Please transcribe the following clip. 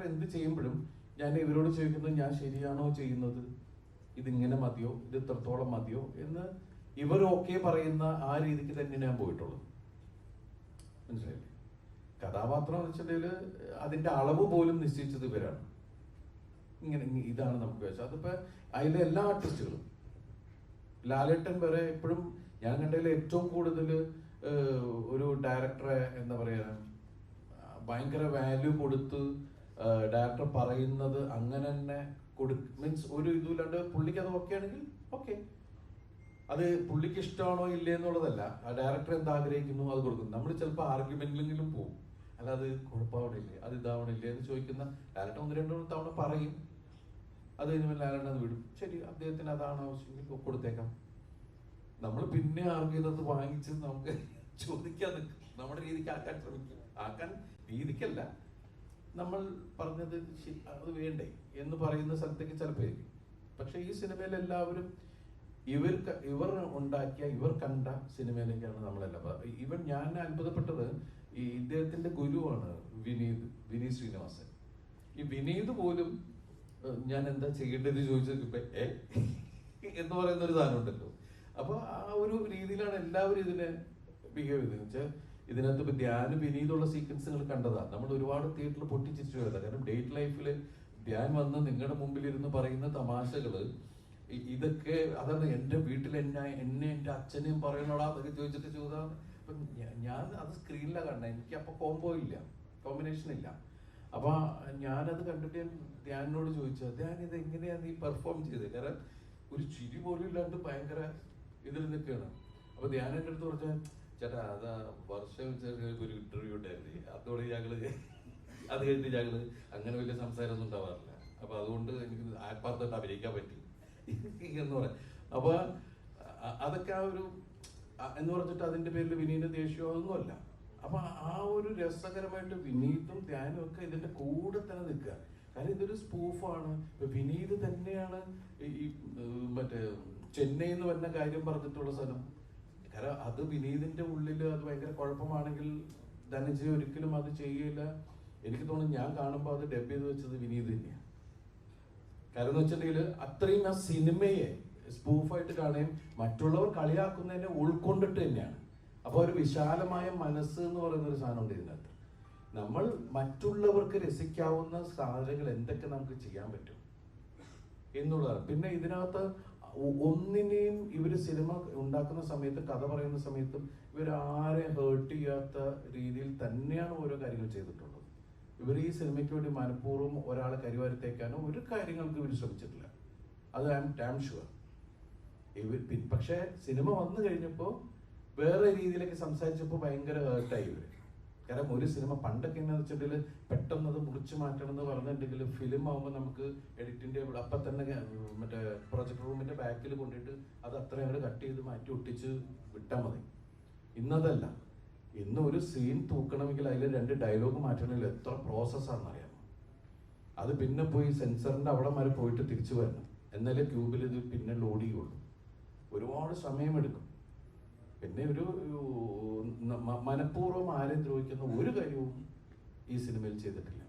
കഥാപാത്രം എന്ത് ചെയ്യുമ്പോഴും ഞാൻ ഇവരോട് ചോദിക്കുന്നത് ഞാൻ ശരിയാണോ ചെയ്യുന്നത്, ഇതിങ്ങനെ മതിയോ, ഇത് ഇത്രത്തോളം മതിയോ എന്ന് ഇവർ ഓക്കെ പറയുന്ന ആ രീതിക്ക് തന്നെ ഞാൻ പോയിട്ടുള്ളത്. മനസ്സിലായില്ലേ? കഥാപാത്രം എന്ന് വെച്ചിട്ടുണ്ടെങ്കിൽ അതിന്റെ അളവ് പോലും നിശ്ചയിച്ചത് ഇവരാണ്. ഇങ്ങനെ ഇതാണ് നമുക്ക് വെച്ചാൽ അതിപ്പോ അതിലെ എല്ലാ ആർട്ടിസ്റ്റുകളും ലാലേട്ടൻ വരെ എപ്പോഴും ഞാൻ കണ്ടതിൽ ഏറ്റവും കൂടുതൽ ഒരു ഡയറക്ടറെ എന്താ പറയാ ഭയങ്കര വാല്യൂ കൊടുത്ത് ഡയറക്ടർ പറയുന്നത് അങ്ങനെ തന്നെ മീൻസ് ഒരു ഇതുമില്ലാണ്ട് പുള്ളിക്ക് അത് ഓക്കെ ആണെങ്കിൽ ഓക്കെ, അത് പുള്ളിക്ക് ഇഷ്ടമാണോ ഇല്ലേ എന്നുള്ളതല്ല, ആ ഡയറക്ടർ എന്താ ആഗ്രഹിക്കുന്നു അത് കൊടുക്കുന്നു. നമ്മൾ ചിലപ്പോൾ ആർഗ്യുമെന്റിലെങ്കിലും പോകും, അല്ല അത് കുഴപ്പമാവണില്ലേ, അത് ഇതാവണില്ലേ എന്ന് ചോദിക്കുന്ന ലാലേട്ടൻ 1-2 തവണ പറയും, അത് കഴിഞ്ഞാൽ ലാലേട്ടൻ അത് വിടും, ശരി അദ്ദേഹത്തിന് അതാണ് ആവശ്യമെങ്കിൽ കൊടുത്തേക്കാം. നമ്മൾ പിന്നെ ആർഗ്യ ചെയ്തത് വാങ്ങിച്ച് നമുക്ക് ചോദിക്കാൻ നിൽക്കും, നമ്മുടെ രീതിക്ക് ആക്കാൻ ശ്രമിക്കും. ആക്കാൻ രീതിക്കല്ല, നമ്മൾ പറഞ്ഞത് അത് വേണ്ടേ എന്ന് പറയുന്ന സ്ഥലത്തേക്ക് ചിലപ്പോൾ ആയിരിക്കും. പക്ഷെ ഈ സിനിമയിൽ എല്ലാവരും ഇവർ ഉണ്ടാക്കിയ ഇവർ കണ്ട സിനിമയിലേക്കാണ് നമ്മളെല്ലാം. ഇവൻ ഞാൻ അത്ഭുതപ്പെട്ടത് ഈ ഇദ്ദേഹത്തിന്റെ ഗുരുവാണ് വിനീത് ശ്രീനിവാസൻ. ഈ വിനീത് പോലും ഞാൻ എന്താ ചെയ്യേണ്ടത് ചോദിച്ചത് എന്ന് പറയുന്ന ഒരു സാധനം ഉണ്ടല്ലോ. അപ്പൊ ആ ഒരു രീതിയിലാണ് എല്ലാവരും ഇതിനെ ബിഹേവ് ചെയ്തത്. വെച്ചാൽ ഇതിനകത്ത് ഇപ്പൊ ധ്യാൻ വിനീതുള്ള സീക്വൻസുകൾ കണ്ടതാ, നമ്മൾ ഒരുപാട് തിയേറ്ററിൽ പൊട്ടിച്ചിരിച്ചു പോയതാ. കാരണം ഡേറ്റ് ലൈഫില് ധ്യാൻ വന്ന് നിങ്ങളുടെ മുമ്പിൽ ഇരുന്ന് പറയുന്ന തമാശകള് ഇതൊക്കെ അതാണ് എന്റെ വീട്ടിൽ എന്നെ എന്റെ അച്ഛനെയും പറയണോടാ അതൊക്കെ ചോദിച്ചിട്ട് ചോദിതാണ്. അപ്പൊ ഞാൻ അത് സ്ക്രീനിലാണ് കണ്ടത്, എനിക്ക് അപ്പൊ കോമ്പിനേഷൻ ഇല്ല. അപ്പൊ ഞാനത് കണ്ടിട്ട് ധ്യാനോട് ചോദിച്ചു, ധ്യാൻ ഇത് എങ്ങനെയാ നീ പെർഫോം ചെയ്തത്? കാരണം ഒരു ചിരി പോലും ഇല്ലാണ്ട് ഭയങ്കര ഇതിൽ നിൽക്കുകയാണ്. അപ്പൊ ധ്യാൻ എൻ്റെ അടുത്ത് പറഞ്ഞാൽ ചേട്ടാ അതാ വർഷം ഒരു ഇന്റർവ്യൂ ഉണ്ടായിരുന്നു, അതോടെ അത് കഴിഞ്ഞിട്ട് ഞങ്ങള് അങ്ങനെ വലിയ സംസാരമൊന്നും ഉണ്ടാവാറില്ല. അപ്പൊ അതുകൊണ്ട് എനിക്ക് ആത്മാർത്ഥമായിട്ട് അഭിനയിക്കാൻ പറ്റി എന്ന് പറയാം. അപ്പൊ അതൊക്കെ ആ ഒരു എന്ന് പറഞ്ഞിട്ട് അതിന്റെ പേരിൽ വിനീത് ദേഷ്യമോ ഒന്നുമല്ല. അപ്പൊ ആ ഒരു രസകരമായിട്ട് വിനീതും ധ്യാനും ഒക്കെ ഇതിന്റെ കൂടെ തന്നെ നിൽക്കുക. കാരണം ഇതൊരു സ്പൂഫാണ്. വിനീത് തന്നെയാണ് ഈ മറ്റേ ചെന്നൈ എന്ന് പറഞ്ഞ കാര്യം പറഞ്ഞിട്ടുള്ള സ്ഥലം. കാരണം അത് വിനീതിന്റെ ഉള്ളിൽ അത് ഭയങ്കര കുഴപ്പമാണെങ്കിൽ ധനഞ്ജയ് ഒരിക്കലും അത് ചെയ്യില്ല. എനിക്ക് തോന്നുന്നു ഞാൻ കാണുമ്പോൾ അത് ഡബ് ചെയ്ത് വെച്ചത് വിനീത് തന്നെയാണ്. കാരണം എന്ന് വെച്ചിട്ടുണ്ടെങ്കിൽ അത്രയും ആ സിനിമയെ സ്പൂഫായിട്ട് കാണുകയും മറ്റുള്ളവർ കളിയാക്കുന്നതിനെ ഉൾക്കൊണ്ടിട്ട് തന്നെയാണ്. അപ്പൊ ഒരു വിശാലമായ മനസ്സ് എന്ന് പറയുന്ന ഒരു സാധനം ഉണ്ട് ഇതിനകത്ത്. നമ്മൾ മറ്റുള്ളവർക്ക് രസിക്കാവുന്ന സാധനങ്ങൾ എന്തൊക്കെ നമുക്ക് ചെയ്യാൻ പറ്റും എന്നുള്ളതാണ്. പിന്നെ ഇതിനകത്ത് ഒന്നിനെയും ഇവര് സിനിമ ഉണ്ടാക്കുന്ന സമയത്ത് കഥ പറയുന്ന സമയത്തും ഇവരാരെ ഹേർട്ട് ചെയ്യാത്ത രീതിയിൽ തന്നെയാണ് ഓരോ കാര്യങ്ങൾ ചെയ്തിട്ടുള്ളത്. ഇവർ ഈ സിനിമയ്ക്ക് വേണ്ടി മനഃപൂർവ്വം ഒരാളെ കരിവാരത്തേക്കാനോ ഒരു കാര്യങ്ങൾക്ക് ഇവർ ശ്രമിച്ചിട്ടില്ല. അത് ഐ എം ഡാം ഷുവർ. പക്ഷെ സിനിമ വന്നു കഴിഞ്ഞപ്പോൾ വേറെ രീതിയിലേക്ക് സംസാരിച്ചപ്പോൾ ഭയങ്കര ഹേർട്ടായി ഇവര്. കാരണം ഒരു സിനിമ പണ്ടൊക്കെ എന്നു വെച്ചിട്ടുണ്ടെങ്കിൽ പെട്ടെന്ന് അത് മുറിച്ചു മാറ്റണം എന്ന് പറഞ്ഞിട്ടുണ്ടെങ്കിൽ ഫിലിം ആകുമ്പോൾ നമുക്ക് എഡിറ്റിന്റെ അപ്പം തന്നെ മറ്റേ പ്രൊജക്ട് റൂമിന്റെ ബാക്കിൽ കൊണ്ടിട്ട് അത് അത്രയും അങ്ങോട്ട് കട്ട് ചെയ്ത് മാറ്റി ഒട്ടിച്ച് വിട്ടാൽ മതി. ഇന്നതല്ല. ഇന്ന് ഒരു സീൻ തൂക്കണമെങ്കിൽ അതിൽ 2 ഡയലോഗ് മാറ്റണമെങ്കിൽ എത്ര പ്രോസസ്സാണെന്ന് അറിയാമോ? അത് പിന്നെ പോയി സെൻസറിന്റെ അവിടെ വരെ പോയിട്ട് തിരിച്ചു വരണം, എന്നാലേ ക്യൂബിൽ ഇത് പിന്നെ ലോഡ് ചെയ്യുള്ളൂ. ഒരുപാട് സമയമെടുക്കും. പിന്നെ ഒരു മനഃപൂർവ്വം ആരെയും ദ്രോഹിക്കുന്ന ഒരു കാര്യവും ഈ സിനിമയിൽ ചെയ്തിട്ടില്ല.